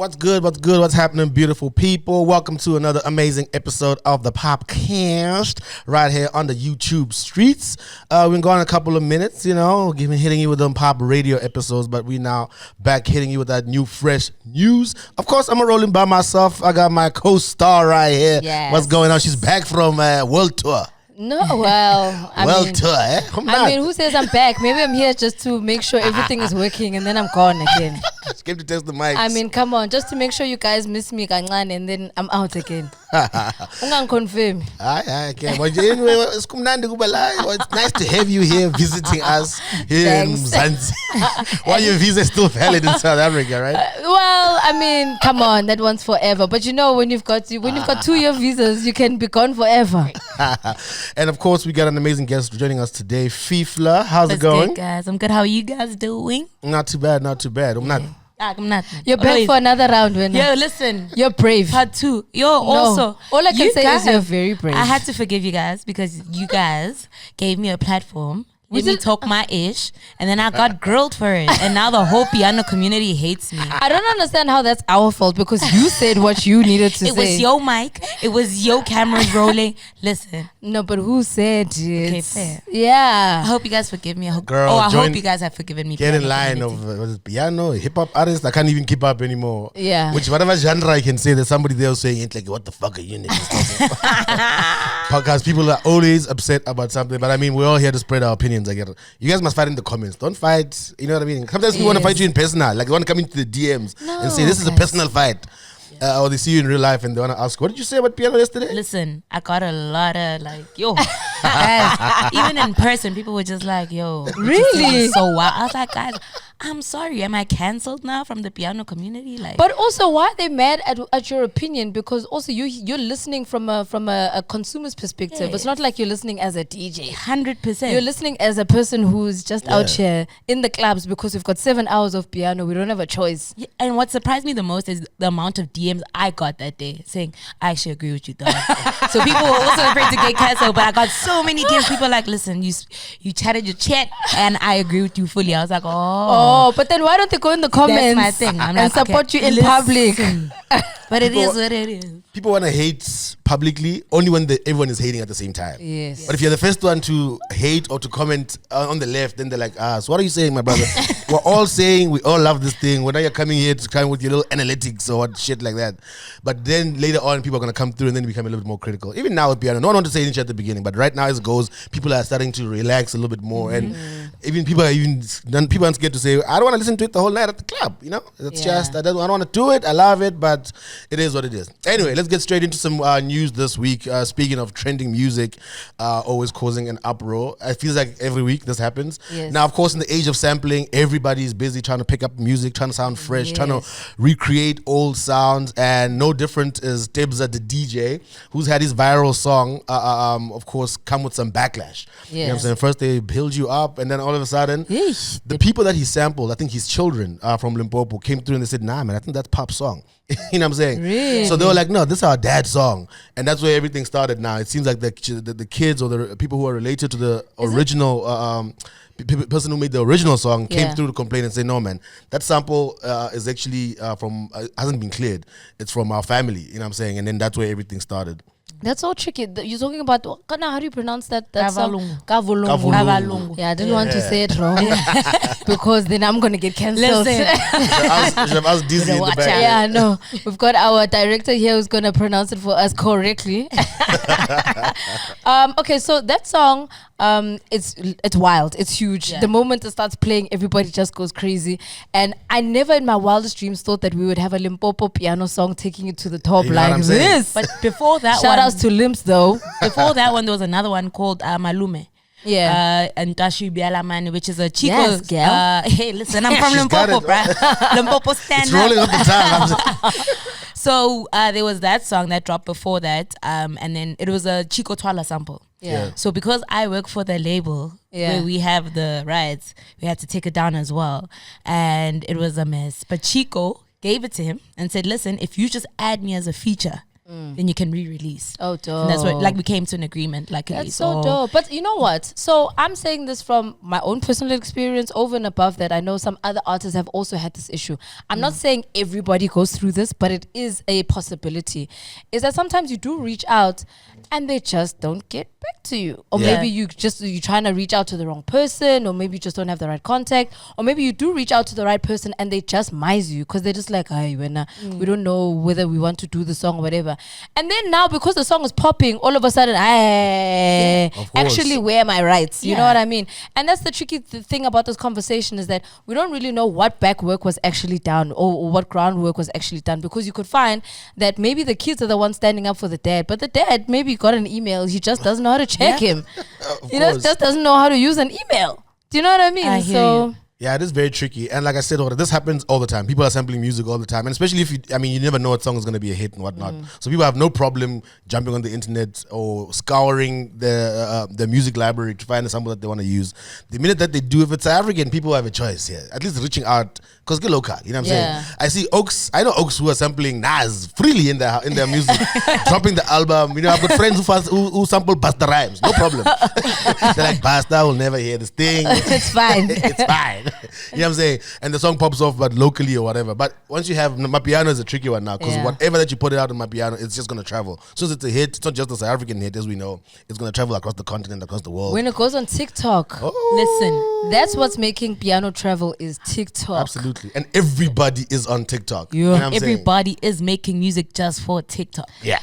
What's good? What's happening, beautiful people? Welcome to another amazing episode of the POPcast right here on the YouTube streets. We've been gone a couple of minutes, hitting you with them pop radio episodes, but we now back hitting you with that new fresh news. Of course, I'm rolling by myself. I got my co-star right here. Yes. What's going on? She's back from world tour. No, well, I mean, who says I'm back? Maybe I'm here just to make sure everything is working and then I'm gone again. She came to test the mics. I mean, come on, just to make sure you guys miss me kancane and then I'm out again. Ungangiconfirm. I can. But anyway, it's nice to have you here visiting us here in Mzansi. While your visa is still valid in South Africa, right? Well, I mean, come on, that one's forever. But when you've got 2-year visas, you can be gone forever. And of course, we got an amazing guest joining us today, Fifla. How's it going? Good, guys. I'm good. How are you guys doing? Not too bad. I'm not. You're back for another round, when Yo, listen. You're brave. Part 2. Also. All I can say is you're very brave. I had to forgive you guys because you guys gave me a platform. Let me talk my ish, and then I got grilled for it, and now the whole piano community hates me. I don't understand how that's our fault because you said what you needed to say. It was your mic, it was your cameras rolling. Listen. No, but who said it? Okay, fair. Yeah. I hope you guys forgive me. I hope you guys have forgiven me. Get in line of piano, hip hop artists. I can't even keep up anymore. Yeah. Which whatever genre I can say, there's somebody there saying it like, what the fuck are you niggas talking about? Because people are always upset about something, but I mean, we're all here to spread our opinions. I get it. You guys must fight in the comments. Don't fight. You know what I mean? Sometimes we want to fight you in personal. Like they want to come into the DMs and say this is a personal fight. Or they see you in real life and they want to ask, what did you say about piano yesterday? Listen, I got a lot of guys, even in person, people were just like, really? So wild. I was like, guys, I'm sorry. Am I cancelled now from the piano community? But also, why are they mad at your opinion? Because also you're listening from a consumer's perspective. Yes. It's not like you're listening as a DJ. 100%. You're listening as a person who's just out here in the clubs because we've got 7 hours of piano. We don't have a choice. Yeah, and what surprised me the most is the amount of DMs I got that day saying, I actually agree with you, dog. So people were also afraid to get cancelled, but I got so many DMs. People like, listen, you chatted your chat and I agree with you fully. I was like, Oh, but then why don't they go in the comments? That's my thing. And support you in public? But it is what it is. People want to hate publicly only when everyone is hating at the same time. Yes. But if you're the first one to hate or to comment on the left, then they're like, so what are you saying, my brother? We're all saying we all love this thing. Well, now you're coming here to come with your little analytics or shit like that. But then later on, people are going to come through and then become a little bit more critical. Even now with piano, no one wants to say anything at the beginning, but right now as it goes, people are starting to relax a little bit more. And even people aren't scared to say, I don't want to listen to it the whole night at the club. It's just, I don't want to do it. I love it, but it is what it is. Anyway, let's get straight into some news this week. Speaking of trending music, always causing an uproar. It feels like every week this happens. Yes. Now, of course, in the age of sampling, everybody is busy trying to pick up music, trying to sound fresh, trying to recreate old sounds. And no different is Tebza, the DJ, who's had his viral song, of course, come with some backlash. Yes. You know what I'm saying? First they build you up, and then all of a sudden, the people that he sampled, I think his children from Limpopo, came through and they said, nah, man, I think that's Pop's song. You know what I'm saying? Really? So they were like, no, this is our dad's song. And that's where everything started now. It seems like the kids or the people who are related to the original person who made the original song came through to complain and say, no, man, that sample is actually from, hasn't been cleared. It's from our family, you know what I'm saying? And then that's where everything started. That's so tricky. You're talking about, how do you pronounce that song? Valungu. Yeah, I didn't want to say it wrong because then I'm going to get cancelled. I was dizzy in the back. Yeah, no. We've got our director here who's going to pronounce it for us correctly. Okay, so that song, it's wild. It's huge. Yeah. The moment it starts playing, everybody just goes crazy. And I never in my wildest dreams thought that we would have a Limpopo piano song taking it to the top like this. But before that Shout outs to Limps though. Before that one, there was another one called Malume. Yeah. And Tashu Bialamani, which is a Chico. Yes, girl. Hey, listen, I'm from Limpopo, bruh. Limpopo stand it's rolling up the tongue. So there was that song that dropped before that. And then it was a Chico Twala sample. Yeah. So because I work for the label where we have the rights, we had to take it down as well. And it was a mess. But Chico gave it to him and said, listen, if you just add me as a feature, then you can re-release. Oh, dope. And that's what, like, we came to an agreement, luckily. That's so dope. But you know what? So I'm saying this from my own personal experience. Over and above that, I know some other artists have also had this issue. I'm not saying everybody goes through this, but it is a possibility. Is that sometimes you do reach out and they just don't get back to you. Or maybe you're trying to reach out to the wrong person, or maybe you just don't have the right contact, or maybe you do reach out to the right person and they just mize you because they're just like, hey, we don't know whether we want to do the song or whatever. And then now, because the song is popping, all of a sudden, actually, where are my rights? You know what I mean? And that's the tricky thing about this conversation, is that we don't really know what back work was actually done, or what groundwork was actually done, because you could find that maybe the kids are the ones standing up for the dad, but the dad maybe got an email, he just doesn't know how to check him. Just doesn't know how to use an email. Do you know what I mean? I hear you. Yeah, it is very tricky. And like I said, this happens all the time. People are sampling music all the time. And especially if you never know what song is going to be a hit and whatnot. So people have no problem jumping on the internet or scouring the music library to find a sample that they want to use. The minute that they do, if it's African, people have a choice here. At least reaching out, because get local. You know what I'm saying? I see I know Oaks who are sampling Nas freely in their music, dropping the album. You know, I've got friends who sample Busta Rhymes. No problem. They're like, Busta will never hear this thing. It's fine. It's fine. You know what I'm saying? And the song pops off, but locally or whatever. But once you have, Mapiano is a tricky one now, because whatever that you put it out on Mapiano, it's just going to travel. So it's a hit. It's not just a South African hit, as we know. It's going to travel across the continent, across the world. When it goes on TikTok, listen, that's what's making piano travel, is TikTok. Absolutely. And everybody is on TikTok. Yeah. You know what I'm Everybody saying? is making music just for TikTok. Yeah.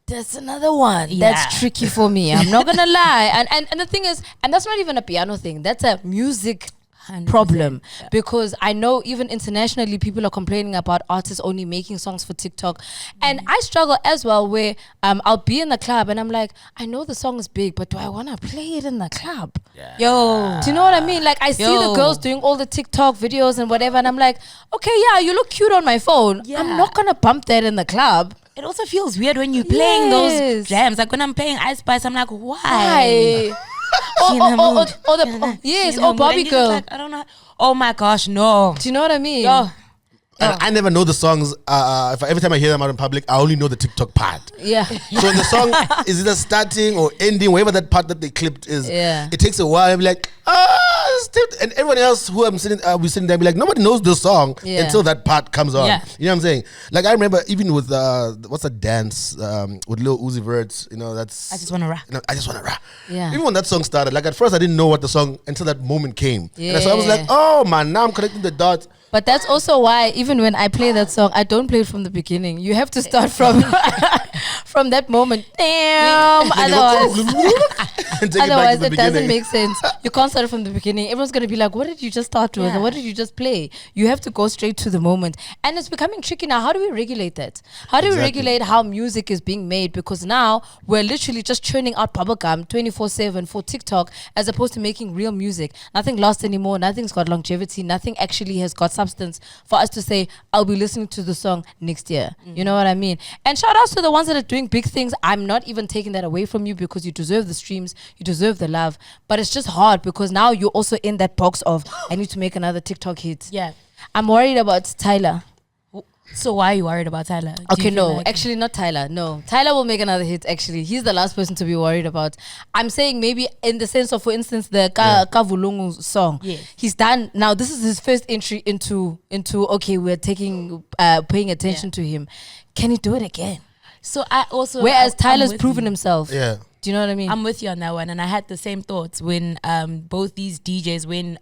That's another one that's tricky for me. I'm not gonna lie. And the thing is, and that's not even a piano thing. That's a music 100%. Problem, because I know even internationally people are complaining about artists only making songs for TikTok, and I struggle as well, where I'll be in the club and I'm like, I know the song is big, but do I want to play it in the club? Yo, do you know what I mean? Like, I see the girls doing all the TikTok videos and whatever, and I'm like, okay, yeah, you look cute on my phone. I'm not gonna bump that in the club. It also feels weird when you're playing those jams. Like when I'm playing Ice Spice, I'm like, why? Or Barbie Girl. Like, I don't know. Oh my gosh, no. Do you know what I mean? And I never know the songs. Every time I hear them out in public, I only know the TikTok part. Yeah. So when the song is either starting or ending, wherever that part that they clipped is, it takes a while. I'm like, and everyone else who I'm sitting, we sitting there, be like, nobody knows this song until that part comes on. Yeah. You know what I'm saying? Like, I remember even with what's that dance with Lil Uzi Vert? You know, that's I Just Wanna Rap. You know, I Just Wanna Rap. Yeah. Even when that song started, like at first I didn't know what the song until that moment came. Yeah. And so I was like, oh man, now I'm connecting the dots. But that's also why even when I play that song, I don't play it from the beginning. You have to start from that moment. Damn. Otherwise it doesn't make sense. You can't start it from the beginning. Everyone's going to be like, what did you just start with? Or what did you just play? You have to go straight to the moment. And it's becoming tricky now. How do we regulate that? How do we regulate how music is being made? Because now we're literally just churning out bubblegum 24/7 for TikTok, as opposed to making real music. Nothing lasts anymore. Nothing's got longevity. Nothing actually has got substance for us to say, I'll be listening to the song next year. You know what I mean? And shout outs to the ones that are doing big things. I'm not even taking that away from you, because you deserve the streams, you deserve the love. But it's just hard, because now you're also in that box of, I need to make another TikTok hit. Yeah. I'm worried about Tyler. So why are you worried about Tyler? Okay, no, actually not Tyler. No, Tyler will make another hit. Actually, he's the last person to be worried about. I'm saying maybe in the sense of, for instance, the Valungu song. Yeah. He's done now. This is his first entry into. Okay, we're paying attention to him. Can he do it again? So I also, whereas Tyler's proven himself. Yeah. Do you know what I mean? I'm with you on that one, and I had the same thoughts when both these DJs, when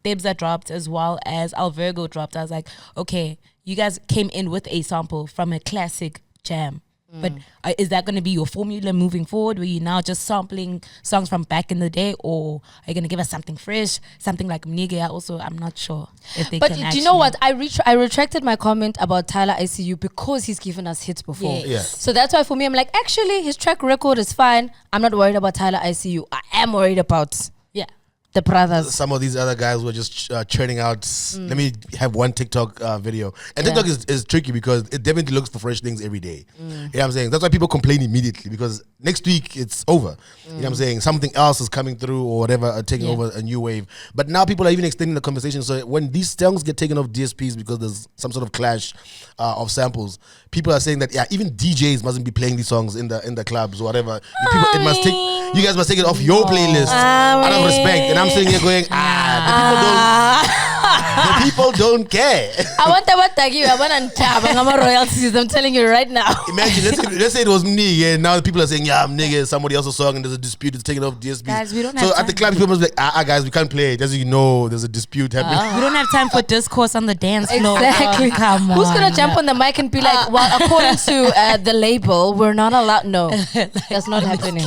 Tebza dropped as well as Alvergo dropped. I was like, okay, you guys came in with a sample from a classic jam. But is that going to be your formula moving forward, where you're now just sampling songs from back in the day, or are you going to give us something fresh, something like Mnige? I'm not sure if they can actually. But do you know what? I retracted my comment about Tyler ICU, because he's given us hits before. Yes. Yeah. So that's why for me, I'm like, actually, his track record is fine. I'm not worried about Tyler ICU. I am worried about the brothers. Some of these other guys were just churning out. Let me have one TikTok video. And TikTok is tricky because it definitely looks for fresh things every day. You know what I'm saying? That's why people complain immediately, because next week it's over. You know what I'm saying? Something else is coming through or whatever, taking over a new wave. But now people are even extending the conversation. So when these songs get taken off DSPs because there's some sort of clash of samples, people are saying that even DJs mustn't be playing these songs in the clubs or whatever. You guys must take it off your playlist out of respect. And I'm sitting here going, the people don't care. I want I'm a royalties. I'm telling you right now. Imagine, let's say it was me, and now the people are saying, I'm nigga, somebody else's song, and there's a dispute, it's taken off DSP. Guys, we don't have so time. at the club, people must be like, guys, we can't play it. As you know, there's a dispute happening. We don't have time for discourse on the dance floor. Exactly. Oh, come on. Who's gonna jump on the mic and be like, well, according to the label, we're not allowed? No, that's not happening.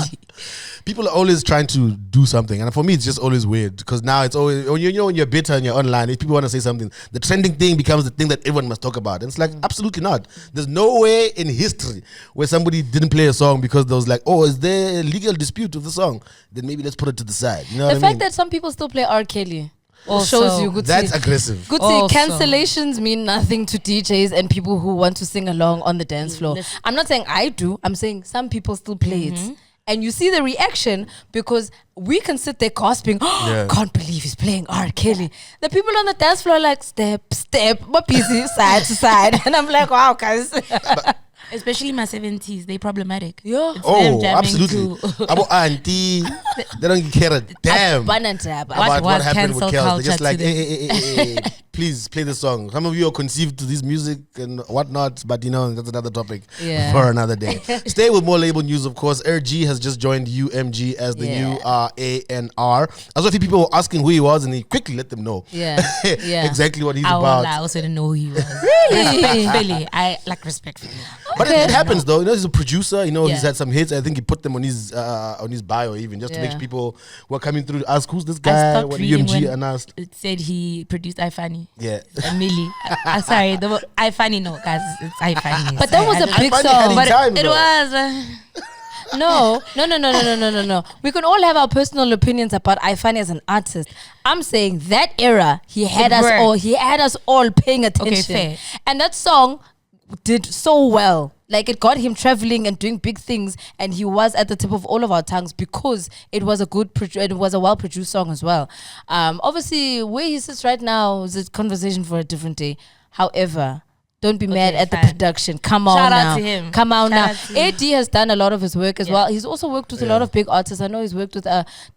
People are always trying to do something, and for me, it's just always weird, because now it's always, when you're bitter and you're online, if people want to say something, the trending thing becomes the thing that everyone must talk about. And it's like, absolutely not. There's no way in history where somebody didn't play a song because there was like, is there a legal dispute with the song? Then maybe let's put it to the side. You know The what I fact mean? that some people still play R. Kelly Also, shows you good. That's aggressive. Good Also. cancellations mean nothing to DJs and people who want to sing along on the dance floor. I'm not saying I do. I'm saying some people still play it. And you see the reaction, because we can sit there gasping, can't believe he's playing R. Kelly. The people on the dance floor are like, step, but busy, side to side. And I'm like, wow, guys. especially my 70s, they problematic. Yeah. It's them jamming Absolutely. too. Abo auntie, they don't care a damn What about what happened with cancel Kels. They're just culture like, to hey, please play the song. Some of you are conceived to this music and whatnot, but that's another topic for another day. Stay with more label news, of course. AirGee has just joined UMG as the new A&R. As a few people were asking who he was, and he quickly let them know exactly what he's about. I also didn't know who he was. Really? Respectfully. I like respectfully. But it happens though. He's a producer. He's had some hits. I think he put them on his bio even, just to make people who are coming through ask, who's this guy? What UMG announced. It said he produced iFunny. Yeah. Millie. Sorry, the iFunny, no, guys, it's iFunny. But that was a big iFunny song. had But it it was. No. We can all have our personal opinions about iFunny as an artist. I'm saying that era, he had us all paying attention. Okay, fair. And that song did so well. Like, it got him traveling and doing big things, and he was at the tip of all of our tongues because it was it was a well-produced song as well. Obviously, where he sits right now is a conversation for a different day. However, don't be mad at the production. Come on Shout now. out to him. Come on now. Shout out to AD has done a lot of his work as well. He's also worked with a lot of big artists. I know he's worked with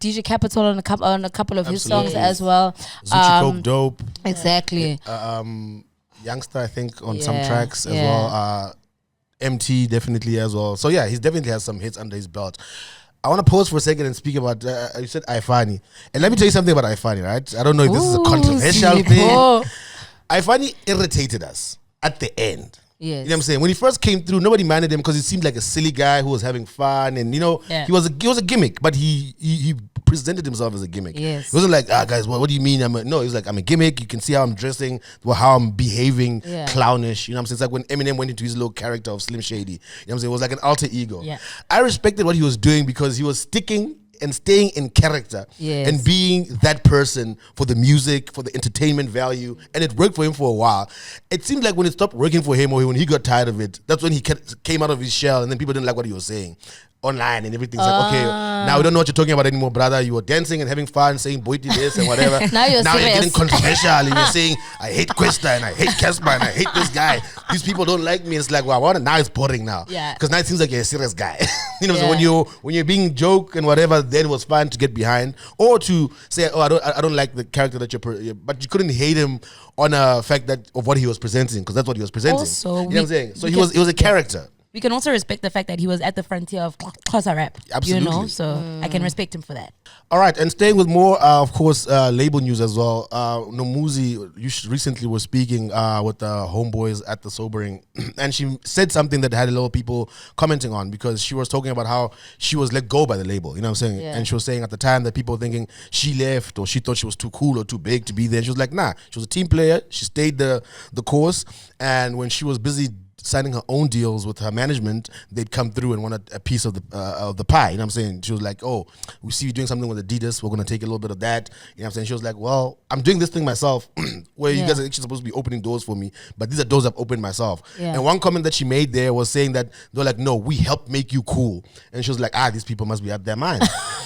DJ Capital on a couple of his songs as well. Zuchi Coke Dope. Exactly. Youngster, I think, on some tracks as well. MT definitely as well. So he definitely has some hits under his belt. I want to pause for a second and speak about, you said iFunny. And let me tell you something about iFunny, right? I don't know if this is a controversial thing. iFunny irritated us at the end. Yes. You know what I'm saying? When he first came through, nobody minded him because he seemed like a silly guy who was having fun, and he was a gimmick, but he presented himself as a gimmick. Yes. It wasn't like, guys, what do you mean? No, he was like, I'm a gimmick. You can see how I'm dressing, how I'm behaving, clownish. You know what I'm saying? It's like when Eminem went into his little character of Slim Shady. You know what I'm saying? It was like an alter ego. Yeah. I respected what he was doing because he was sticking and staying in character and being that person for the music, for the entertainment value, and it worked for him for a while. It seemed like when it stopped working for him, or when he got tired of it, that's when he came out of his shell, and then people didn't like what he was saying online, and everything's like, okay, now we don't know what you're talking about anymore, brother. You were dancing and having fun, saying boity this and whatever. Now you're getting controversial, and you're saying, I hate Questa and I hate Casper and I hate this guy. These people don't like me. It's like, wow, now it's boring now. Yeah. Because now it seems like you're a serious guy. So when you're being joke and whatever, then it was fun to get behind, or to say, I don't like the character that but you couldn't hate him on a fact of what he was presenting, because that's what he was presenting. Also, you know what I'm saying? So he was a character. We can also respect the fact that he was at the frontier of Xhosa rap. Absolutely. So I can respect him for that. All right, and staying with more, of course, label news as well. Moozlie recently was speaking with the homeboys at the Sobering, and she said something that had a lot of people commenting on, because she was talking about how she was let go by the label. You know what I'm saying? Yeah. And she was saying at the time that people were thinking she left, or she thought she was too cool or too big to be there. She was like, nah, she was a team player. She stayed the course, and when she was busy signing her own deals with her management, they'd come through and want a piece of the pie. You know what I'm saying? She was like, oh, we see you doing something with Adidas. We're going to take a little bit of that. You know what I'm saying? She was like, well, I'm doing this thing myself where you guys are actually supposed to be opening doors for me, but these are doors I've opened myself. Yeah. And one comment that she made there was saying that they're like, no, we help make you cool. And she was like, these people must be out their mind.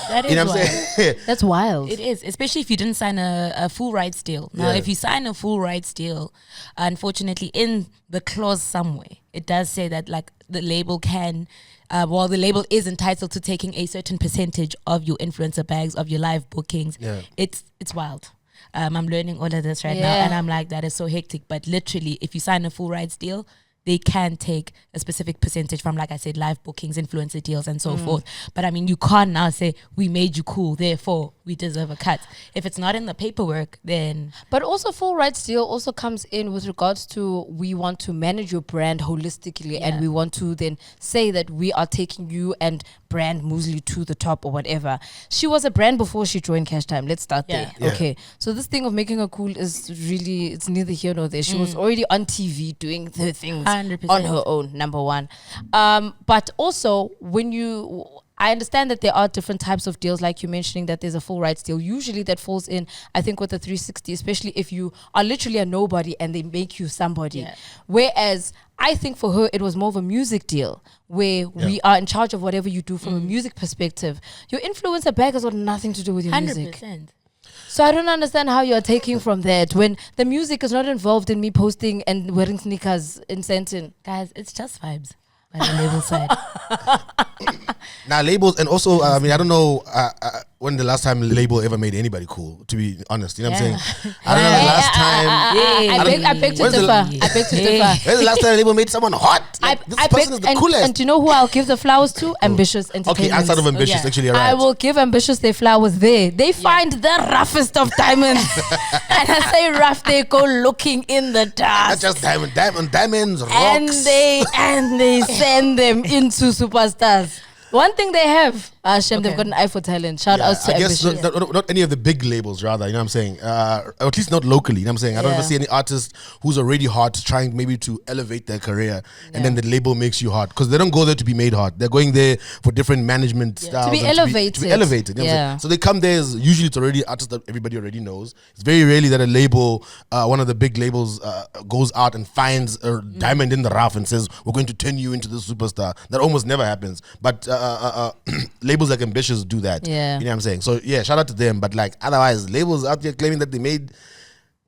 That is, you know what I'm saying? That's wild. It is, especially if you didn't sign a full rights deal. Now, if you sign a full rights deal, unfortunately, in the clause somewhere, it does say that like the label can, the label is entitled to taking a certain percentage of your influencer bags, of your live bookings. Yeah. It's wild. I'm learning all of this right now, and I'm like, that is so hectic. But literally, if you sign a full rights deal, they can take a specific percentage from, like I said, live bookings, influencer deals, and so forth. But I mean, you can't now say, we made you cool, therefore we deserve a cut. If it's not in the paperwork, then... But also full rights deal also comes in with regards to, we want to manage your brand holistically, and we want to then say that we are taking you and brand Moozlie to the top or whatever. She was a brand before she joined Cashtime. Let's start there. Yeah. Okay. So this thing of making her cool is really, it's neither here nor there. She was already on TV doing the things 100%. On her own, number one. But also, I understand that there are different types of deals, like you mentioning that there's a full rights deal. Usually that falls in, I think, with a 360, especially if you are literally a nobody and they make you somebody. Yeah. Whereas I think for her, it was more of a music deal where we are in charge of whatever you do from a music perspective. Your influencer bag has got nothing to do with your 100%. Music. So I don't understand how you're taking from that when the music is not involved in me posting and wearing sneakers in Sentin. Guys, it's just vibes by the label side. Now labels, and also I mean, I don't know when the last time label ever made anybody cool, to be honest. You know what I'm saying? I don't know the last time. I beg to differ. When's the last time label made someone hot? This person is the coolest. And do you know who I'll give the flowers to? Ambitious Entertainment. Okay, outside of Ambitious, actually, right. I will give Ambitious their flowers there. They find the roughest of diamonds. And I say rough, they go looking in the dust. Not just diamonds, rocks. And they send them into superstars. One thing they have, they've got an eye for talent. Shout out to Ambitious. I guess not any of the big labels, rather, you know what I'm saying? Or at least not locally, you know what I'm saying? I don't ever see any artist who's already hot trying maybe to elevate their career, and then the label makes you hot. Because they don't go there to be made hot. They're going there for different management styles. To be elevated. To be elevated, you know what I'm saying? So they come there, usually it's already artists that everybody already knows. It's very rarely that a label, one of the big labels, goes out and finds a diamond in the rough and says, we're going to turn you into the superstar. That almost never happens. But labels like Ambitious do that. Yeah. You know what I'm saying? So yeah, shout out to them. But like otherwise, labels out there claiming that they made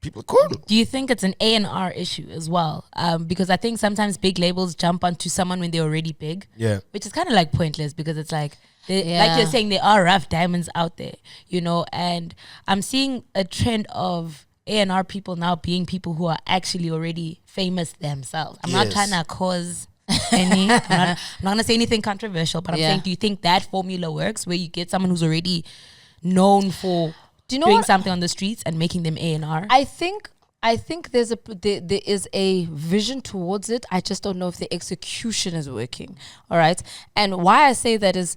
people cool. Do you think it's an A&R issue as well? Because I think sometimes big labels jump onto someone when they're already big. Yeah. Which is kind of like pointless because it's like, like you're saying, there are rough diamonds out there, you know, and I'm seeing a trend of A&R people now being people who are actually already famous themselves. I'm not trying to cause I'm not gonna say anything controversial, but I'm saying, do you think that formula works where you get someone who's already known for doing something on the streets and making them A&R? I think there is a vision towards it. I just don't know if the execution is working. All right. And why I say that is,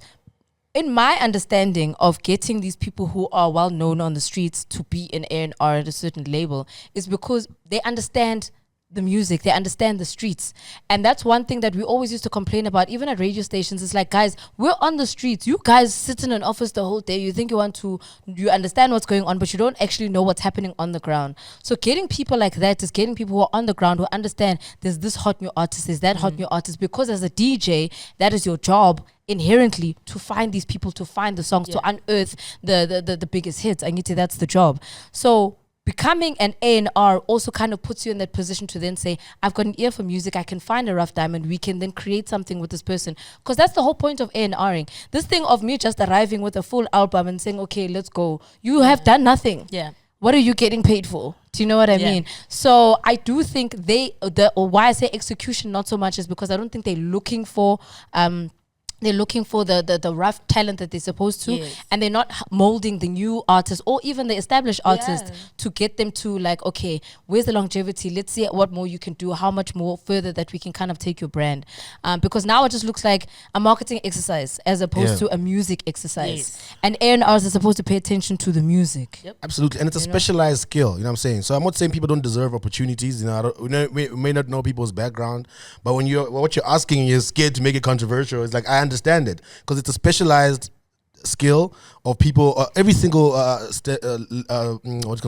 in my understanding of getting these people who are well known on the streets to be in A&R at a certain label is because they understand the music, they understand the streets. And that's one thing that we always used to complain about, even at radio stations. It's like, guys, we're on the streets. You guys sit in an office the whole day. You think you understand what's going on, but you don't actually know what's happening on the ground. So getting people like that is getting people who are on the ground, who understand there's this hot new artist, there's that hot new artist. Because as a DJ, that is your job inherently, to find these people, to find the songs, to unearth the biggest hits. I need to, that's the job. So becoming an A&R also kind of puts you in that position to then say, I've got an ear for music, I can find a rough diamond, we can then create something with this person. Because that's the whole point of A&Ring. This thing of me just arriving with a full album and saying, okay, let's go. You have done nothing. Yeah. What are you getting paid for? Do you know what I mean? So I do think why I say execution not so much is because I don't think they're looking for they're looking for the rough talent that they're supposed to, and they're not molding the new artists or even the established artists to get them to like, okay, where's the longevity? Let's see what more you can do, how much more further that we can kind of take your brand. Because now it just looks like a marketing exercise as opposed to a music exercise. And A&Rs are supposed to pay attention to the music. Absolutely. And it's a specialized skill, you know what I'm saying? So I'm not saying people don't deserve opportunities, you know, we may not know people's background, but when what you're asking and you're scared to make it controversial, it's like, I understand it, because it's a specialized skill of people, every single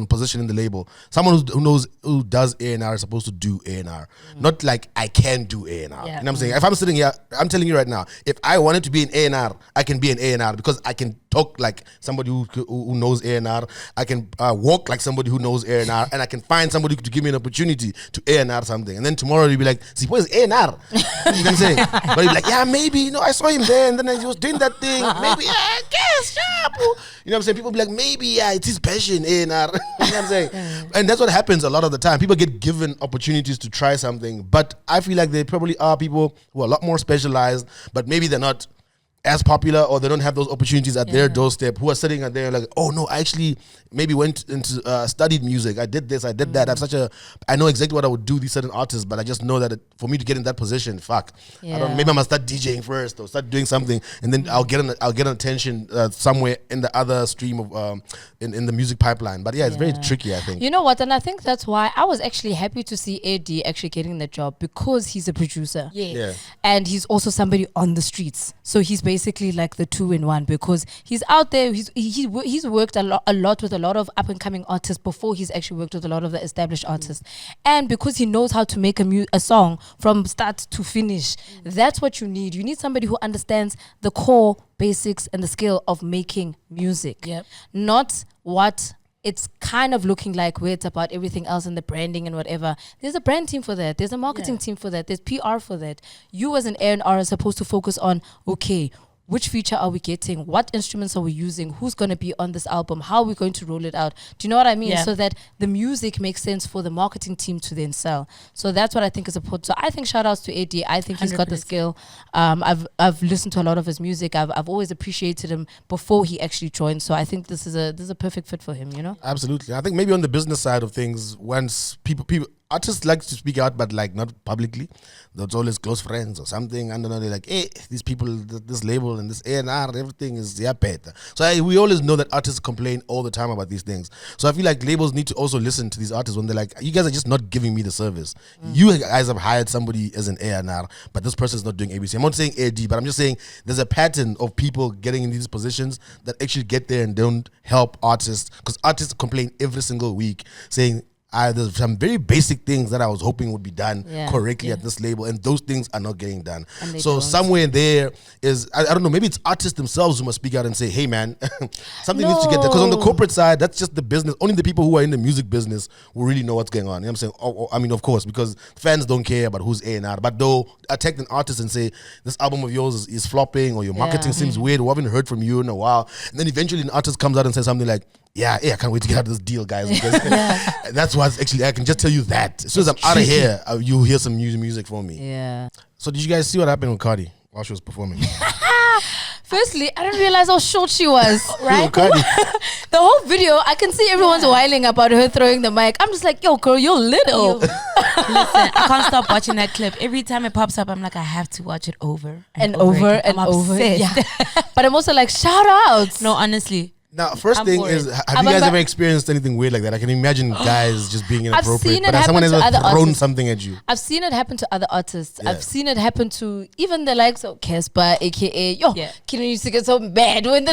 position in the label. Someone who does A&R is supposed to do A&R, not like I can do A&R. You know what I'm saying? If I'm sitting here, I'm telling you right now, if I wanted to be an A&R, I can be an A&R because I can talk like somebody who knows A&R. I can walk like somebody who knows A&R, and I can find somebody to give me an opportunity to A&R something. And then tomorrow you'll be like, see, where's A&R? You know what I'm saying? But you'll be like, yeah, maybe, you know, I saw him there, and then he was doing that thing. Maybe, I guess, you know what I'm saying? People be like, maybe, it's his passion, A&R. You know what I'm saying? And that's what happens a lot of the time. People get given opportunities to try something, but I feel like there probably are people who are a lot more specialized, but maybe they're not as popular, or they don't have those opportunities at their doorstep, who are sitting at there like, oh no, I actually maybe went into studied music, I did this, I did that, I know exactly what I would do these certain artists, but I just know that for me to get in that position, maybe I must start DJing first or start doing something, and then I'll get an attention somewhere in the other stream of in the music pipeline. But it's very tricky, I think. You know what, and I think that's why I was actually happy to see AirGee actually getting the job, because he's a producer, and he's also somebody on the streets, so he's basically like the 2-in-1, because he's out there, he's worked a lot with a lot of up and coming artists before he's actually worked with a lot of the established artists, and because he knows how to make a song from start to finish. That's what you need. You need somebody who understands the core basics and the skill of making music, not what it's kind of looking like, where it's about everything else and the branding and whatever. There's a brand team for that. There's a marketing team for that. There's PR for that. You as an A&R are supposed to focus on, okay, which feature are we getting? What instruments are we using? Who's going to be on this album? How are we going to roll it out? Do you know what I mean? So that the music makes sense for the marketing team to then sell. So that's what I think is important. So I think shout outs to AirGee. I think he's got the skill. I've listened to a lot of his music. I've always appreciated him before he actually joined. So I think this is a perfect fit for him, you know? Absolutely. I think maybe on the business side of things, once people artists like to speak out, but like not publicly. That's always close friends or something. And then they're like, hey, these people, this label and this A&R, everything is better. So we always know that artists complain all the time about these things. So I feel like labels need to also listen to these artists when they're like, you guys are just not giving me the service. You guys have hired somebody as an A&R, but this person is not doing ABC. I'm not saying AD, but I'm just saying there's a pattern of people getting in these positions that actually get there and don't help artists, because artists complain every single week saying, there's some very basic things that I was hoping would be done correctly at this label, and those things are not getting done. So somewhere there is, I don't know, maybe it's artists themselves who must speak out and say, hey man, something needs to get done. Because on the corporate side, that's just the business. Only the people who are in the music business will really know what's going on. You know what I'm saying? I mean, of course, because fans don't care about who's A&R, but they'll attack an artist and say, this album of yours is flopping, or your marketing seems weird, we haven't heard from you in a while. And then eventually an artist comes out and says something like, I can't wait to get out of this deal, guys. Because that's what's actually, I can just tell you that. As soon as I'm out of here, you'll hear some new music from me. Yeah. So did you guys see what happened with Cardi while she was performing? Firstly, I didn't realize how short she was, right? Cardi. The whole video, I can see everyone's whining about her throwing the mic. I'm just like, yo, girl, you're little. Listen, I can't stop watching that clip. Every time it pops up, I'm like, I have to watch it over and over and over. Yeah. But I'm also like, shout outs. No, honestly. Now, first thing is, have you guys ever experienced anything weird like that? I can imagine guys just being inappropriate. But has someone ever thrown something at you? I've seen it happen to other artists. I've seen it happen to even the likes of Casper, aka Kino used to get so mad when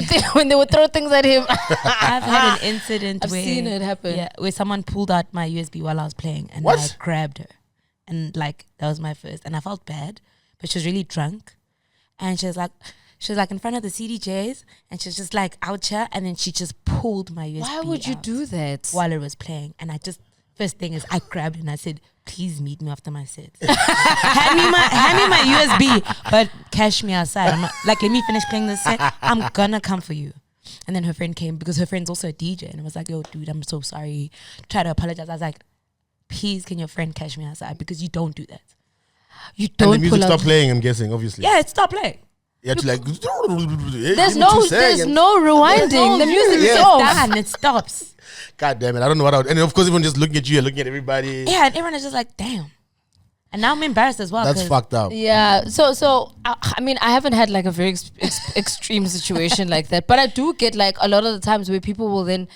they would throw things at him. I've had an incident where I've seen it happen. Yeah, where someone pulled out my USB while I was playing, and I grabbed her, and like that was my first, and I felt bad, but she was really drunk, and she was like in front of the CDJs, and she was just like out here, and then she just pulled my USB. Why would you do that? While it was playing, and first thing is I grabbed it and I said, please meet me after my set. hand me my USB, but cash me outside. I'm like, let me finish playing this set. I'm gonna come for you. And then her friend came, because her friend's also a DJ, and it was like, yo, dude, I'm so sorry. Try to apologize. I was like, please, can your friend cash me outside, because you don't do that. You don't. And the music stopped playing, I'm guessing, obviously. Yeah, it stopped playing. You have to like. There's no rewinding. The music is off. Done. It stops. God damn it! I don't know what I would. And of course, everyone just looking at you, and looking at everybody. Yeah, and everyone is just like, damn. And now I'm embarrassed as well. That's fucked up. Yeah. So I mean, I haven't had like a very extreme situation like that, but I do get like a lot of the times where people will then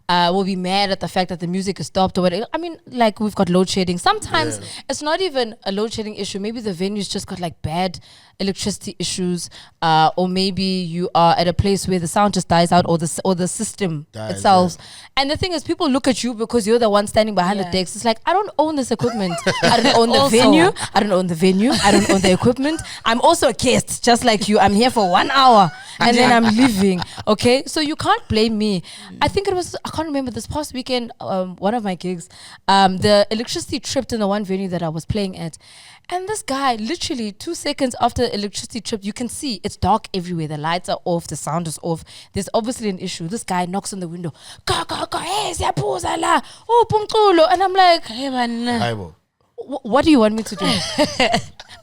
will be mad at the fact that the music is stopped or whatever. I mean, like we've got load shedding. Sometimes it's not even a load shedding issue. Maybe the venue's just got like bad electricity issues, or maybe you are at a place where the sound just dies out, or the system itself. And the thing is, people look at you because you're the one standing behind the decks. It's like, I don't own this equipment. I don't own the venue. I don't own the venue. I don't own the equipment. I'm also a guest, just like you. I'm here for 1 hour and then I'm leaving. Okay, so you can't blame me. I think it was, I can't remember, this past weekend, one of my gigs, the electricity tripped in the one venue that I was playing at. And this guy, literally 2 seconds after the electricity trip, you can see it's dark everywhere. The lights are off, the sound is off. There's obviously an issue. This guy knocks on the window. Hey, siyapuza la. Oh, pumculo. And I'm like, hey man, what do you want me to do?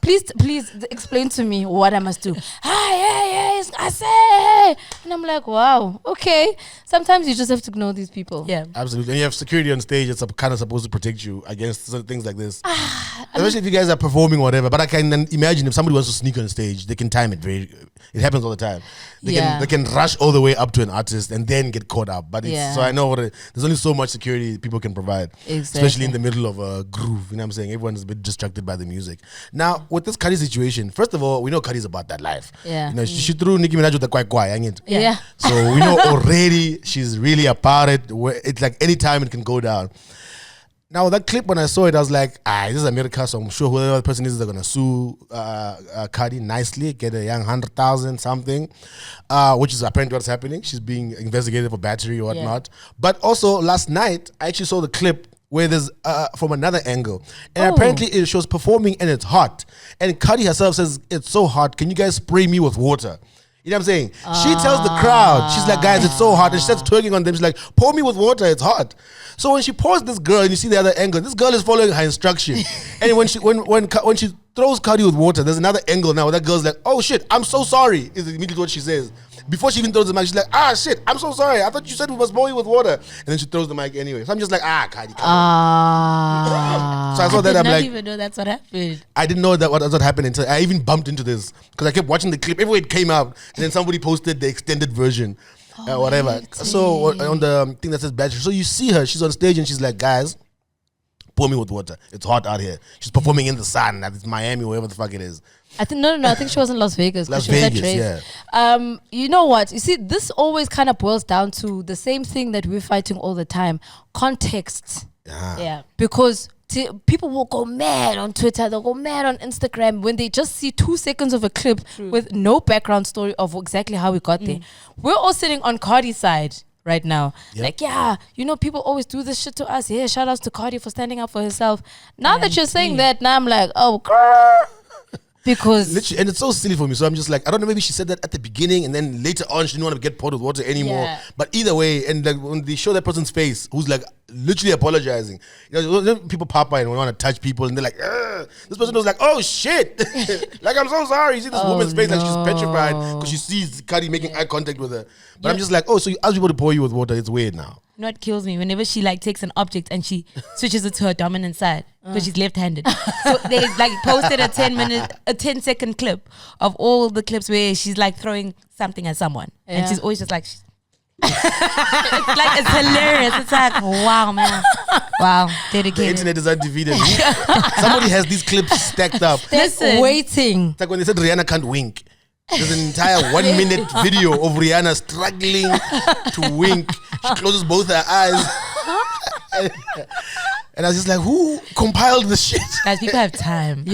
Please explain to me what I must do. Yes, I say. And I'm like, wow, okay. Sometimes you just have to ignore these people. Yeah, absolutely. And you have security on stage that's kind of supposed to protect you against things like this. Especially if you guys are performing or whatever. But I can imagine if somebody wants to sneak on stage, they can time it it happens all the time. They can rush all the way up to an artist and then get caught up. But so I know there's only so much security people can provide, especially in the middle of a groove. You know what I'm saying? Everyone's a bit distracted by the music. Now, with this Cardi situation, first of all, we know Cardi's about that life. Yeah. You know, she threw Nicki Minaj with the kwai, ain't it? Yeah. So we know already she's really about it. It's like any time it can go down. Now, that clip, when I saw it, I was like, this is America, so I'm sure whoever the person is, they're going to sue Cardi nicely, get a young 100,000 something, which is apparently what's happening. She's being investigated for battery or whatnot. But also, last night, I actually saw the clip where there's from another angle. And apparently, it shows performing and it's hot. And Cardi herself says, it's so hot, can you guys spray me with water? You know what I'm saying? She tells the crowd, she's like, guys, it's so hot. And she starts twerking on them. She's like, pour me with water, it's hot. So when she pours this girl and you see the other angle, this girl is following her instruction. And when she throws Cardi with water, there's another angle now where that girl's like, oh shit, I'm so sorry, is immediately what she says. Before she even throws the mic, she's like, shit, I'm so sorry. I thought you said we must pour you with water. And then she throws the mic anyway. So I'm just like, Cardi, come on. So I saw that, I'm like, I didn't even know that's what happened. I didn't know that's what happened until I even bumped into this. Because I kept watching the clip, everywhere it came out. And then somebody posted the extended version. Whatever. So on the thing that says battery, so you see her, she's on stage and she's like, guys, pour me with water. It's hot out here. She's performing in the sun. It's Miami, wherever the fuck it is. I think no. I think she was in Las Vegas. Las Vegas, yeah. You know what? You see, this always kind of boils down to the same thing that we're fighting all the time: context. Yeah. Because people will go mad on Twitter, they'll go mad on Instagram when they just see 2 seconds of a clip with no background story of exactly how we got there. We're all sitting on Cardi's side right now. Like, you know, people always do this shit to us. Yeah, shout outs to Cardi for standing up for herself. Now that you're saying that, now I'm like, oh, girl. Because literally, and it's so silly for me. So I'm just like, I don't know, maybe she said that at the beginning and then later on she didn't want to get poured with water anymore. Yeah. But either way, and like when they show that person's face who's like literally apologizing, you know, people pop by and want to touch people and they're like, this person was like, oh shit. Like, I'm so sorry. You see this woman's face, like she's petrified because she sees Cardi making eye contact with her. But I'm just like, so you ask people to pour you with water, it's weird now. You know what kills me? Whenever she like takes an object and she switches it to her dominant side because she's left-handed. So they like posted a 10-second clip of all the clips where she's like throwing something at someone. And she's always just like, it's hilarious. It's like, wow, man. Wow, dedicated. The internet is undefeated. Somebody has these clips stacked up. Listen. Waiting. It's like when they said Rihanna can't wink. There's an entire 1 minute video of Rihanna struggling to wink. She closes both her eyes. And I was just like, who compiled this shit? Guys, people have time.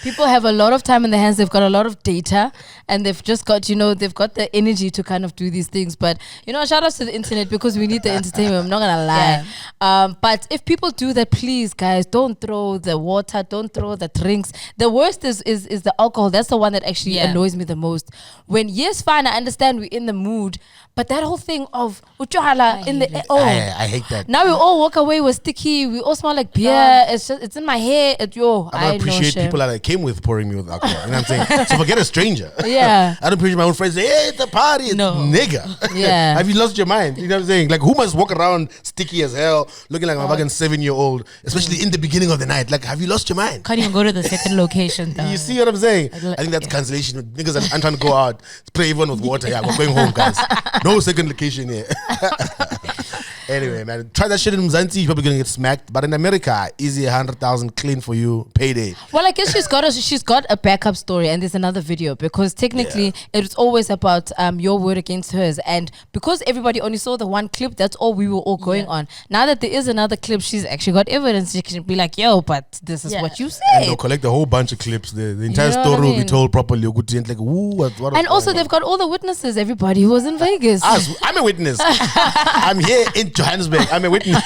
People have a lot of time in their hands. They've got a lot of data. And they've just got, they've got the energy to kind of do these things. But, shout out to the internet because we need the entertainment. I'm not going to lie. Yeah. But if people do that, please, guys, don't throw the water. Don't throw the drinks. The worst is the alcohol. That's the one that actually annoys me the most. When, yes, fine, I understand we're in the mood. But that whole thing of uchohala in the I hate that. Now we all walk away with sticky. We all smell like beer. It's in my hair. I appreciate people that I came with pouring me with alcohol. You know what I'm saying? So forget a stranger. Yeah. I don't appreciate my own friends. Hey, it's a party. No. Nigga. Yeah. Have you lost your mind? You know what I'm saying? Like, who must walk around sticky as hell, looking like a fucking 7-year-old, especially in the beginning of the night? Like, have you lost your mind? Can't even go to the second location. Though. You see what I'm saying? I think that's cancellation. Niggas are trying to go out, spray everyone with water. Yeah, we're going home, guys. No second location here. Anyway, man, try that shit in Mzansi, you're probably gonna get smacked. But in America, easy 100,000 clean for you, payday. Well, I guess she's got a backup story, and there's another video because technically it's always about your word against hers, and because everybody only saw the one clip, that's all we were all going on. Now that there is another clip, she's actually got evidence. She can be like, "Yo, but this is what you And said." they'll collect a whole bunch of clips. The entire know what story I will be mean? told properly. Like, ooh, what And also, they've got all the witnesses. Everybody who was in Vegas. I'm a witness. I'm here in Johannesburg. I'm a witness.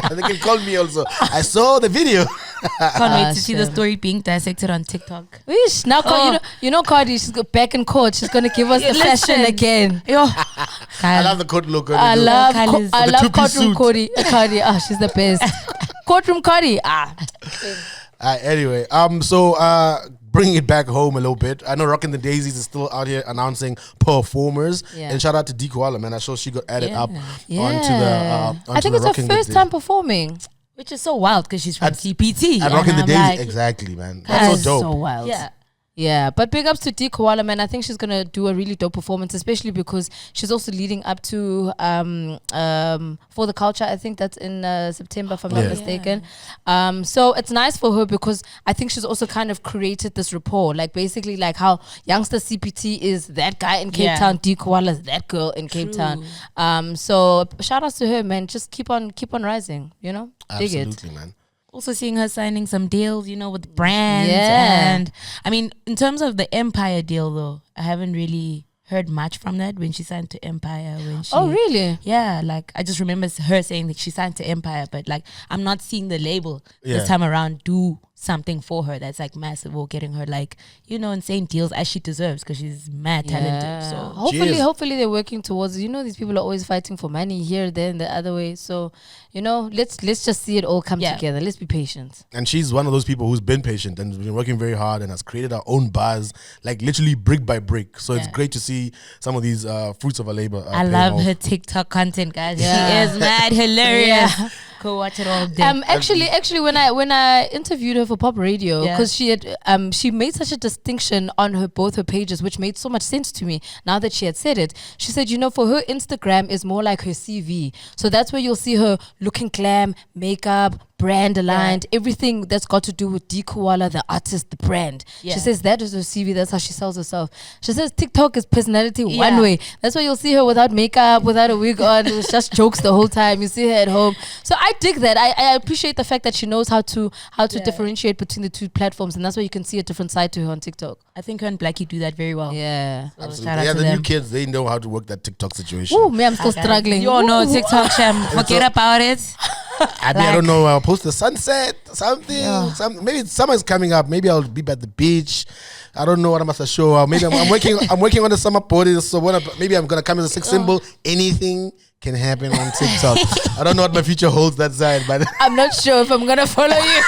They can call me also. I saw the video. Can't wait to see the story being dissected on TikTok. Wish now, you know, Cardi. She's back in court. She's gonna give us the fashion again. Yo, I love the court look. I love two-piece courtroom suit. Cardi. Ah, she's the best. Courtroom Cardi. Anyway, bringing it back home a little bit. I know Rockin' the Daisies is still out here announcing performers. Yeah. And shout out to D Koala, man. I saw she got added up onto I think the it's her Rockin' the first time performing. which is so wild because she's from CPT. And Rockin' the I'm Daisies, like, exactly, man. That's so dope. So wild. Yeah. Yeah, but big ups to D Koala, man. I think she's gonna do a really dope performance, especially because she's also leading up to For the Culture. I think that's in September, if I'm not mistaken. So it's nice for her because I think she's also kind of created this rapport, like basically like how Youngster CPT is that guy in Cape Town, D Koala is that girl in Cape Town. So shout outs to her, man. Just keep on rising, you know. Dig it. Absolutely, man. Also seeing her signing some deals, you know, with brands. Yeah. And I mean, in terms of the Empire deal, though, I haven't really heard much from that when she signed to Empire. Oh, really? Yeah, like I just remember her saying that she signed to Empire, but like I'm not seeing the label this time around do something for her that's like massive or getting her like, you know, insane deals as she deserves because she's mad talented. So hopefully they're working towards, you know, these people are always fighting for money here, there, and the other way. So, you know, let's just see it all come together. Let's be patient. And she's one of those people who's been patient and has been working very hard and has created her own buzz, like literally brick by brick. So it's great to see some of these fruits of her labor. I love her TikTok content, guys. She is mad hilarious. Go watch it all day. Actually, when I interviewed her for Pop Radio, because she had she made such a distinction on both her pages, which made so much sense to me. Now that she had said it, she said, you know, for her Instagram is more like her CV, so that's where you'll see her looking glam, makeup, brand aligned, everything that's got to do with D Koala, the artist, the brand. She says that is her CV. That's how she sells herself. She says TikTok is personality one way. That's why you'll see her without makeup, without a wig on. It was just jokes the whole time. You see her at home. So I dig that. I appreciate the fact that she knows how to differentiate between the two platforms, and that's why you can see a different side to her on TikTok. I think her and Blackie do that very well. Yeah. So absolutely. Yeah, the new kids, they know how to work that TikTok situation. Ooh, me, I'm still struggling. You all know TikTok, Sham. Forget about it. I don't know. I'll post the sunset, something. Maybe summer's coming up. Maybe I'll be by the beach. I don't know what I must show. Maybe I'm working. I'm working on the summer party. So maybe I'm gonna come as a sex symbol. Anything can happen on TikTok. I don't know what my future holds that side, but I'm not sure if I'm gonna follow you.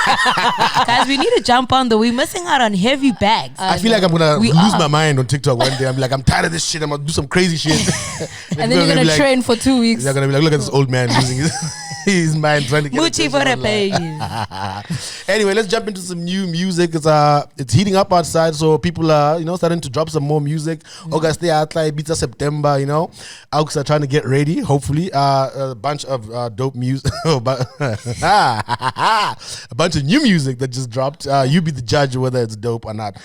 Guys, we need to jump on we're missing out on heavy bags. I feel like I'm gonna lose my mind on TikTok one day. I'm like, I'm tired of this shit. I'm gonna do some crazy shit. And then you're gonna train for 2 weeks. They're gonna be like, look at this old man losing his mind trying to get Muchi for the page. Anyway, let's jump into some new music. It's heating up outside, so people are starting to drop some more music. August beats September. Aux are trying to get ready. Hopefully, a bunch of dope music, a bunch of new music that just dropped. You be the judge whether it's dope or not.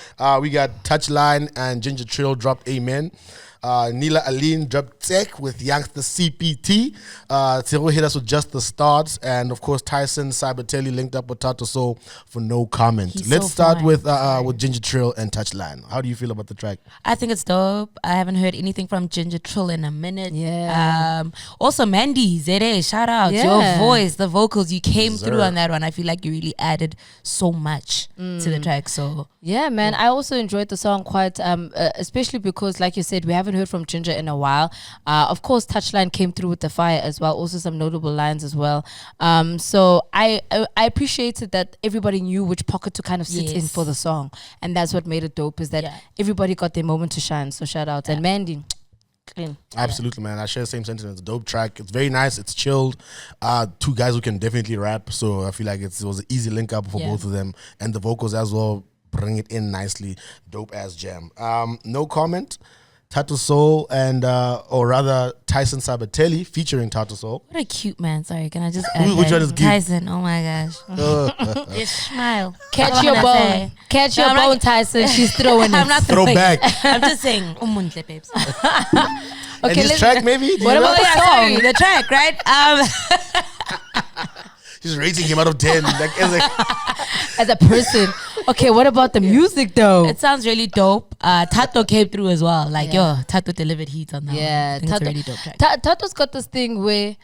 We got Touchline and Ginger Trill dropped Amen. Nila Aline dropped Tech with Youngster CPT. Tiro hit us with Just the Starts. And of course, Tyson Cybertelli linked up with Tato Soul for No Comment. Let's start with Ginger Trill and Touchline. How do you feel about the track? I think it's dope. I haven't heard anything from Ginger Trill in a minute. Yeah. Also, Mandy, Zere, shout out. Your voice, the vocals, you came through on that one. I feel like you really added so much to the track. So yeah, man. I also enjoyed the song quite, especially because, like you said, we haven't heard from Ginger in a while. Of course, Touchline came through with the fire as well. Also some notable lines as well. So I appreciated that everybody knew which pocket to kind of sit in for the song. And that's what made it dope, is that everybody got their moment to shine. So shout out. And Mandy, clean. Absolutely, man. I share the same sentiment. It's a dope track. It's very nice. It's chilled. Two guys who can definitely rap. So I feel like it was an easy link up for both of them. And the vocals as well bring it in nicely. Dope ass jam. No comment. Tattoo Soul and or rather Tyson Sabatelli featuring Tattoo Soul. What a cute man. Sorry, can I just add Which one is cute? Tyson. Oh my gosh. Just smile. Catch your bone. Catch your bone, Tyson. She's throwing it. I'm not Throw throwing back. it. I'm just saying. Babes. Okay, and this track maybe? What about the song? Sorry, the track, right? She's rating him out of 10. Like, as a person. Okay, what about the music though? It sounds really dope. Tato came through as well. Like, Tato delivered heat on that one. I think it's a really dope track. Tato's got this thing where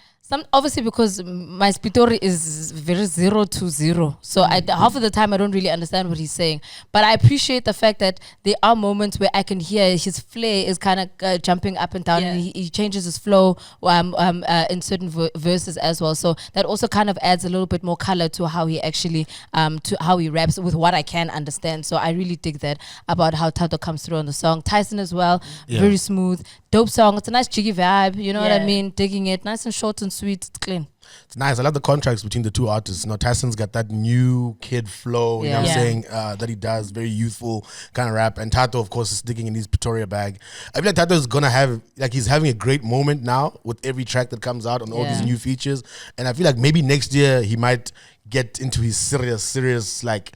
obviously because my Spitori is very 0 to 0. So half of the time I don't really understand what he's saying. But I appreciate the fact that there are moments where I can hear his flair is kind of jumping up and down, and he changes his flow in certain verses as well. So that also kind of adds a little bit more color to how he actually to how he raps with what I can understand. So I really dig that about how Tato comes through on the song. Tyson as well, very smooth, dope song. It's a nice jiggy vibe, you know what I mean? Digging it, nice and short and sweet. It's clean. It's nice. I love the contracts between the two artists. You know, Tyson's got that new kid flow, you know what I'm saying, that he does, very youthful kind of rap. And Tato, of course, is sticking in his Pretoria bag. I feel like Tato is going to have, like, he's having a great moment now with every track that comes out on all these new features. And I feel like maybe next year he might get into his serious, like,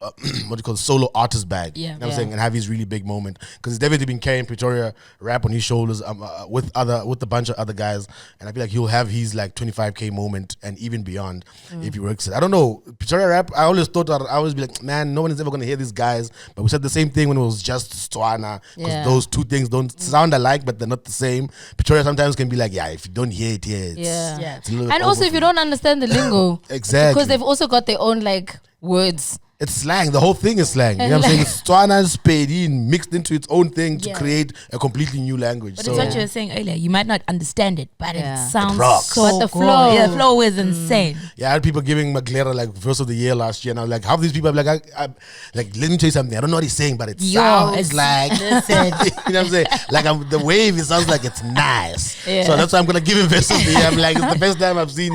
what do you call it, solo artist bag, you know what I'm saying, and have his really big moment, because he's definitely been carrying Pretoria rap on his shoulders with a bunch of other guys, and I feel like he'll have his like 25K moment and even beyond if he works it. I don't know, Pretoria rap, I always thought, I always be like, man, no one is ever going to hear these guys, but we said the same thing when it was just Stswana, because those two things don't sound alike, but they're not the same. Pretoria sometimes can be like, if you don't hear it here, it's a little and also if you don't understand the lingo, exactly, because they've also got their own like words. It's slang. The whole thing is slang. You know what I'm saying? It's Tswana and Spedi mixed into its own thing to create a completely new language. But it's what you were saying earlier. You might not understand it, but it sounds so but the cool. flow. Yeah, the flow is insane. Yeah, I had people giving Maglera like verse of the year last year, and I was like, half these people, I'm like, like, let me tell you something. I don't know what he's saying, but it sounds like, you know what I'm saying? Like, the wave, it sounds like it's nice. So that's why I'm gonna give him verse of the year. I'm like, it's the first time I've seen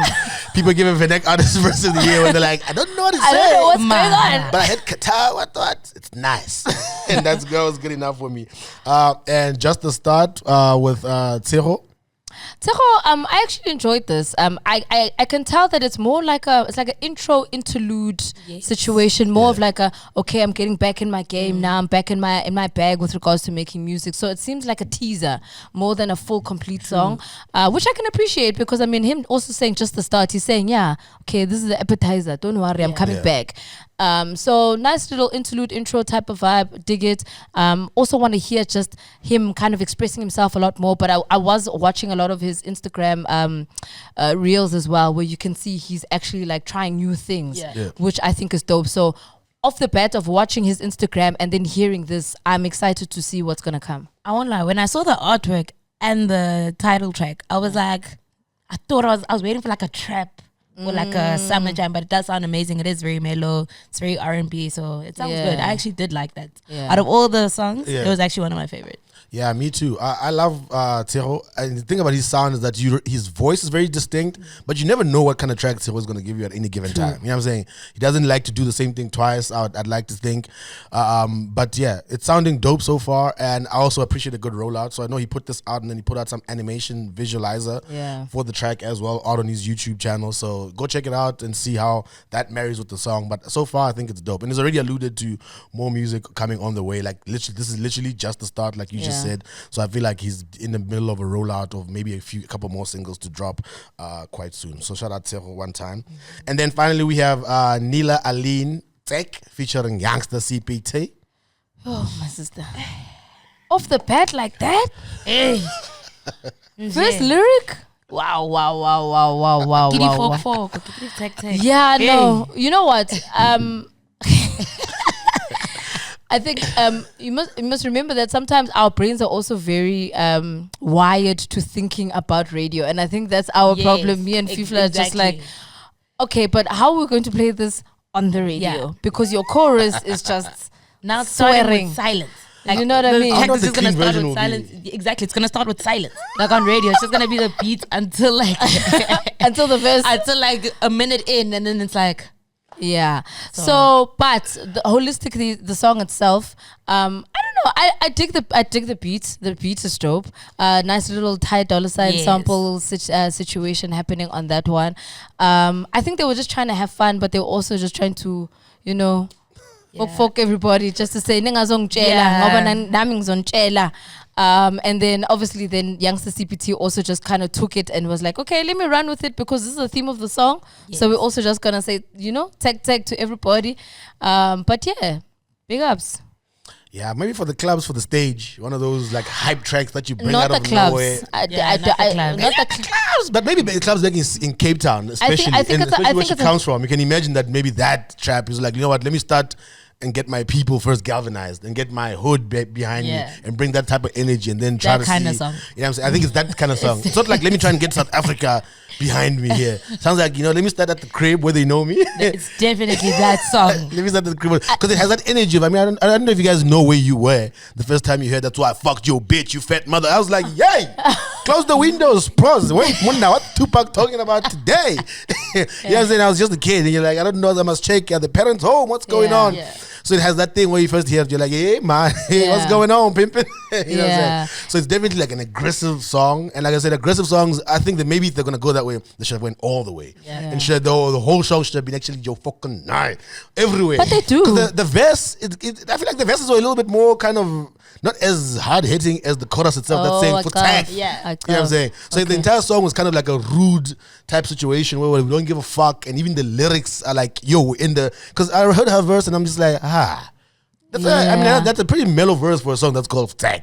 people giving Venek artists verse of the year when they're like, I don't know what he's saying. I don't know what's going on. But I had Qatar, what? It's nice. And that was good enough for me. And just to start with Tshego. I actually enjoyed this. I can tell that it's more like an intro interlude situation, more of like I'm getting back in my game now. I'm back in my bag with regards to making music. So it seems like a teaser more than a full complete song, which I can appreciate, because I mean him also saying just the start. He's saying, this is the appetizer. Don't worry, I'm coming back. So nice little interlude intro type of vibe. Dig it. Also want to hear just him kind of expressing himself a lot more, but I was watching a lot of his Instagram reels as well, where you can see he's actually like trying new things, which I think is dope. So off the bat of watching his Instagram and then hearing this, I'm excited to see what's gonna come. I won't lie, when I saw the artwork and the title track, I was like, I thought I was waiting for like a trap or like a summer jam, but it does sound amazing. It is very mellow, it's very R&B, so it sounds good. I actually did like that. Out of all the songs, it was actually one of my favorites. Yeah, me too. I love Tshego. And the thing about his sound is that his voice is very distinct, but you never know what kind of track Tshego is going to give you at any given time. You know what I'm saying? He doesn't like to do the same thing twice, I'd like to think. But yeah, it's sounding dope so far, and I also appreciate a good rollout. So I know he put this out, and then he put out some animation visualizer for the track as well out on his YouTube channel. So go check it out and see how that marries with the song. But so far, I think it's dope. And he's already alluded to more music coming on the way. Like, literally, this is literally just the start, like you just said. So I feel like he's in the middle of a rollout of maybe a couple more singles to drop quite soon. So shout out Tshego one time. And then finally we have Nila Aline Tech featuring Youngster CPT. Oh, my sister. Off the bat like that? First lyric? Wow. Giddy folk. Yeah, no. You know what? I think you must remember that sometimes our brains are also very wired to thinking about radio, and I think that's our problem. Me and Fifla are just like, okay, but how are we going to play this on the radio? Yeah. Because your chorus is just now swearing with silence. Like, you know what I mean? How not the It's gonna clean start version with will silence. Exactly, it's gonna start with silence. Like on radio, it's just gonna be the beat until like until the verse, until like a minute in, and then it's like. Yeah. So but holistically, the song itself, I don't know. I dig the beat. The beat is dope. Nice little Ty Dolla $ign sample situation happening on that one. I think they were just trying to have fun, but they were also just trying to, you know, fuck everybody, just to say and then obviously youngster CPT also just kind of took it and was like, okay, let me run with it because this is the theme of the song. So we're also just gonna say, you know, tag to everybody. But yeah, big ups. Yeah, maybe for the clubs, for the stage, one of those like hype tracks that you bring not out of clubs. nowhere. Not the Clubs, but maybe the clubs like in Cape Town, especially, especially where she comes from. You can imagine that maybe that trap is like, you know what, let me start and get my people first galvanized and get my hood behind me and bring that type of energy and then try that to kind see. of song. You know what I'm saying? I think it's that kind of song. It's not like let me try and get South Africa behind me here. Sounds like, you know, let me start at the crib where they know me. It's definitely that song. Let me start at the crib because it has that energy. I mean, I don't know if you guys know where you were the first time you heard that's why I fucked your bitch, you fat mother. I was like, yay! Close the windows, pros. Wait, now what Tupac talking about today? You know what I'm saying? I was just a kid and you're like, I don't know, I must check. Are the parents home? What's going on? Yeah. So it has that thing where you first hear it, you're like, hey man, hey, what's going on, pimpin'? You know what I'm saying? So it's definitely like an aggressive song. And like I said, aggressive songs, I think that maybe if they're gonna go that way, they should have went all the way. And should the whole song should have been actually your fucking night. Everywhere. But they do. The verse, I feel like the verses were a little bit more kind of not as hard hitting as the chorus itself. That's saying for tag. You know what I'm saying? So the entire song was kind of like a rude type situation where we don't give a fuck, and even the lyrics are like, yo, in the, because I heard her verse and I'm just like, that's I mean, that's a pretty mellow verse for a song that's called Tag.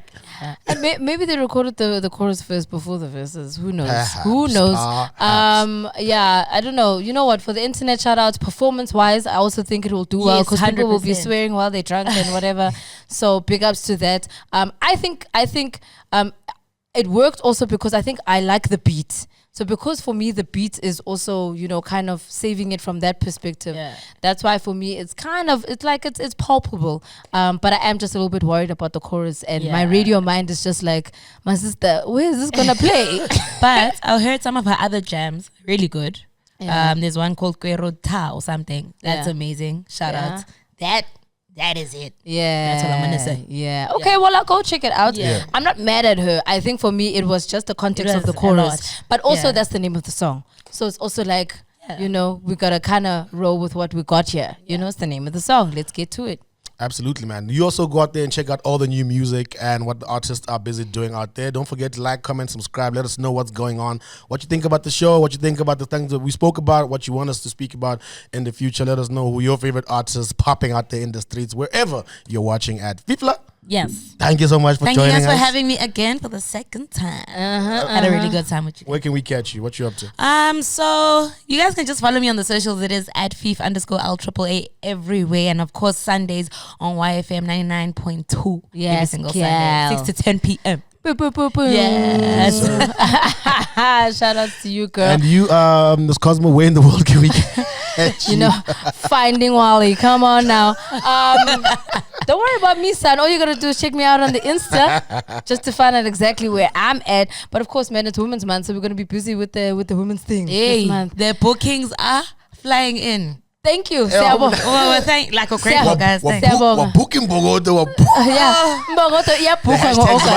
And maybe they recorded the chorus first before the verses. Who knows? Who knows? Yeah, I don't know. You know what? For the internet shout outs, performance wise, I also think it will do well because people will be swearing while they're drunk and whatever. So big ups to that. I think it worked also because I think I like the beat. So because for me the beat is also, you know, kind of saving it from that perspective. That's why for me it's kind of, it's like it's palpable. But I am just a little bit worried about the chorus, and my radio mind is just like, my sister, where is this gonna play? But I heard some of her other jams, really good. There's one called Kwero Ta or something. That's amazing. Shout out. That is it. That's all I'm gonna say. Okay, well, I'll go check it out. I'm not mad at her. I think for me it was just the context of the chorus, but also that's the name of the song. So it's also like, you know, we gotta kind of roll with what we got here. You know, it's the name of the song. Let's get to it. Absolutely, man. You also go out there and check out all the new music and what the artists are busy doing out there. Don't forget to like, comment, subscribe. Let us know what's going on, what you think about the show, what you think about the things that we spoke about, what you want us to speak about in the future. Let us know who your favorite artists popping out there in the streets, wherever you're watching at. Fifla, yes. Thank you so much for joining us. Thank you guys for having me again for the second time. Had a really good time with you. Where can we catch you? What you up to? So you guys can just follow me on the socials. It is at @Fif_L_AAA everywhere, and of course Sundays on YFM 99.2. Every single Sunday, 6 to 10 p.m. Yes. Shout out to you, girl. And you, this Cosmo, where in the world can we catch you? You know, Finding Wally. Come on now. Don't worry about me, son. All you gotta do is check me out on the Insta just to find out exactly where I'm at. But of course, man, it's Women's Month, so we're gonna be busy with the women's thing this month. The bookings are flying in. Thank you. Like a crazy guys. We're booking Bogoto. Bogoto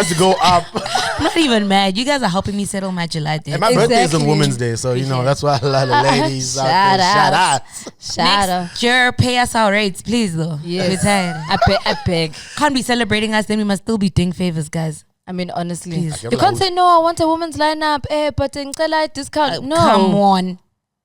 to go up. I'm not even mad. You guys are helping me settle my July day. And my birthday is on Women's Day, so you know that's why a lot of ladies out there. Shout out. Next year, pay us our rates, please, though. Yes. I beg. Can't be celebrating us, then we must still be doing favors, guys. I mean, honestly, please. You can't say no. I want a woman's lineup, but in discount. No, come on.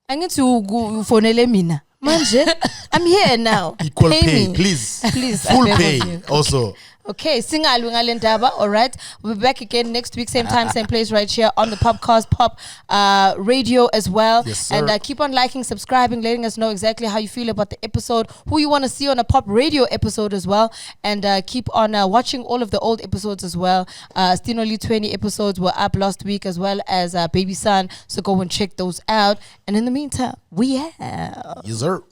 I need to go for Nelemina. Manje, I'm here now. Equal pay, please. Please. Full pay also. Okay, singalwe ngalendaba. All right, we'll be back again next week, same time, same place, right here on the POPcast Pop Radio as well. Yes, sir. And keep on liking, subscribing, letting us know exactly how you feel about the episode, who you want to see on a Pop Radio episode as well, and keep on watching all of the old episodes as well. Still only 20 episodes were up last week, as well as Baby Son. So go and check those out. And in the meantime, we have. Yes, sir.